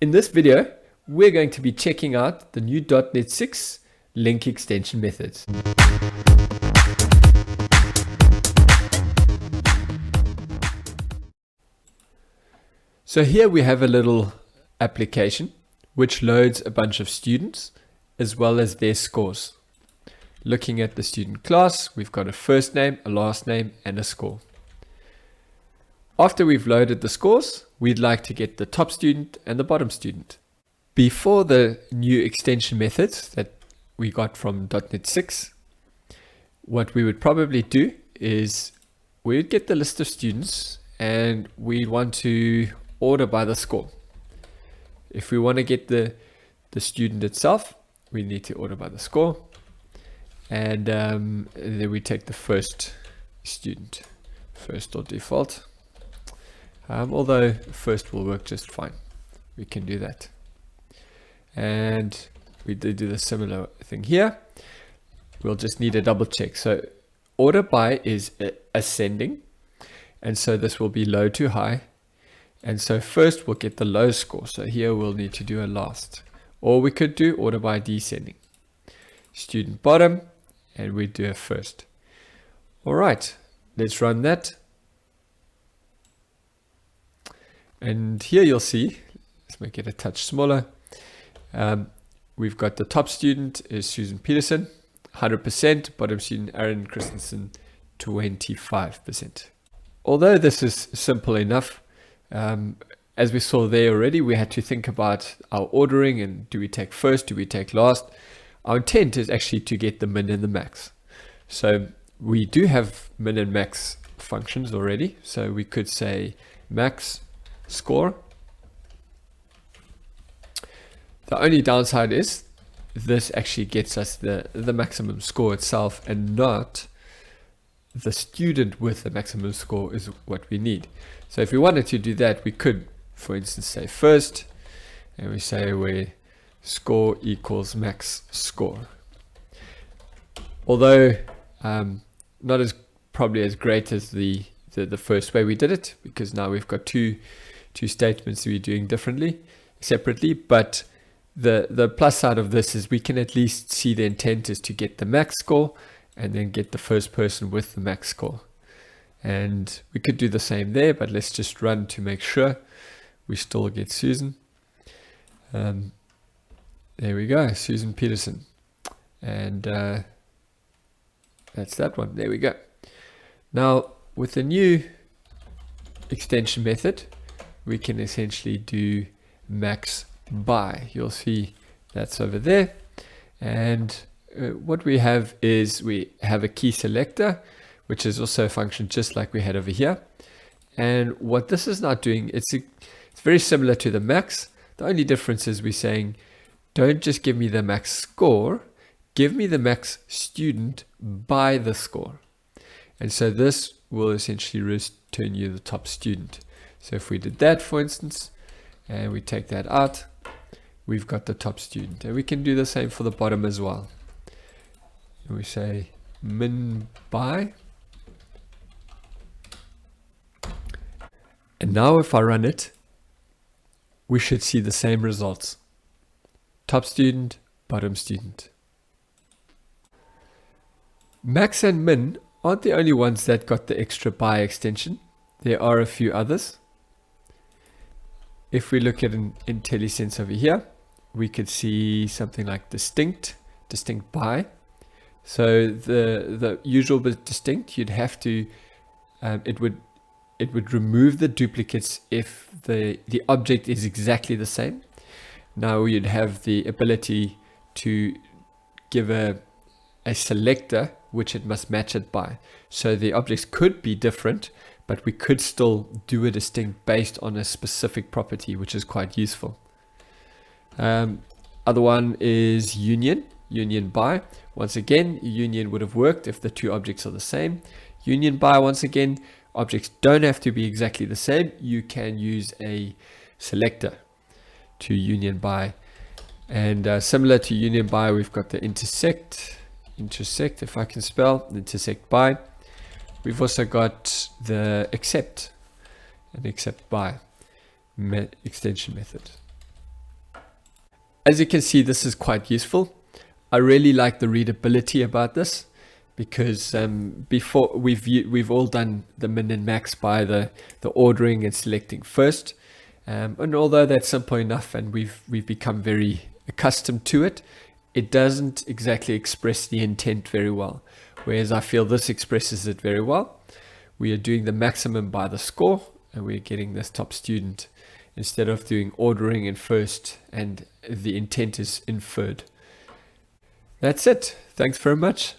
In this video, we're going to be checking out the new .NET 6 LINQ extension methods. So here we have a little application which loads a bunch of students as well as their scores. Looking at the student class, we've got a first name, a last name, and a score. After we've loaded the scores, we'd like to get the top student and the bottom student. Before the new extension methods that we got from .NET 6, what we would probably do is we would get the list of students and we'd want to order by the score. If we want to get the student itself, we need to order by the score. And then we take the first student, first or default. Although first will work just fine. We can do that. And we did do the similar thing here. We'll just need a double check. So order by is ascending. And so this will be low to high. And so first we'll get the low score. So here we'll need to do a last. Or we could do order by descending. Student bottom. And we do a first. All right, let's run that. And here you'll see, let's make it a touch smaller. We've got the top student is Susan Peterson, 100%, bottom student Aaron Christensen, 25%. Although this is simple enough, as we saw there already, we had to think about our ordering and do we take first, do we take last? Our intent is actually to get the min and the max. So we do have min and max functions already. So we could say max score. The only downside is this actually gets us the maximum score itself and not the student with the maximum score is what we need. So if we wanted to do that, we could, for instance, say first, and we say we score equals max score. Although not as probably as great as the first way we did it, because now we've got two statements we're doing differently, separately. But the plus side of this is we can at least see the intent is to get the max score and then get the first person with the max score. And we could do the same there, but let's just run to make sure we still get Susan. There we go, Susan Peterson. And that's that one. There we go. Now, with the new extension method, we can essentially do MaxBy. You'll see that's over there. And what we have is we have a key selector, which is also a function just like we had over here. And what this is not doing, it's very similar to the max. The only difference is we're saying, don't just give me the max score, give me the max student by the score. And so this will essentially return you the top student. So if we did that, for instance, and we take that out, we've got the top student. And we can do the same for the bottom as well. And we say MinBy. And now if I run it, we should see the same results. Top student, bottom student. Max and min aren't the only ones that got the extra by extension. There are a few others. If we look at an IntelliSense over here, we could see something like distinct by. So the usual bit distinct, you'd have to, it would remove the duplicates if the object is exactly the same. Now you'd have the ability to give a selector which it must match it by. So the objects could be different, but we could still do a distinct based on a specific property, which is quite useful. Other one is union by. Once again, union would have worked if the two objects are the same. Union by, once again, objects don't have to be exactly the same. You can use a selector to union by. And similar to union by, we've got the intersect, if I can spell, intersect by. We've also got the accept, and accept by extension method. As you can see, this is quite useful. I really like the readability about this, because before we've all done the min and max by the ordering and selecting first, and although that's simple enough and we've become very accustomed to it, it doesn't exactly express the intent very well, whereas I feel this expresses it very well. We are doing the maximum by the score, and we're getting this top student instead of doing ordering and first, and the intent is inferred. That's it. Thanks very much.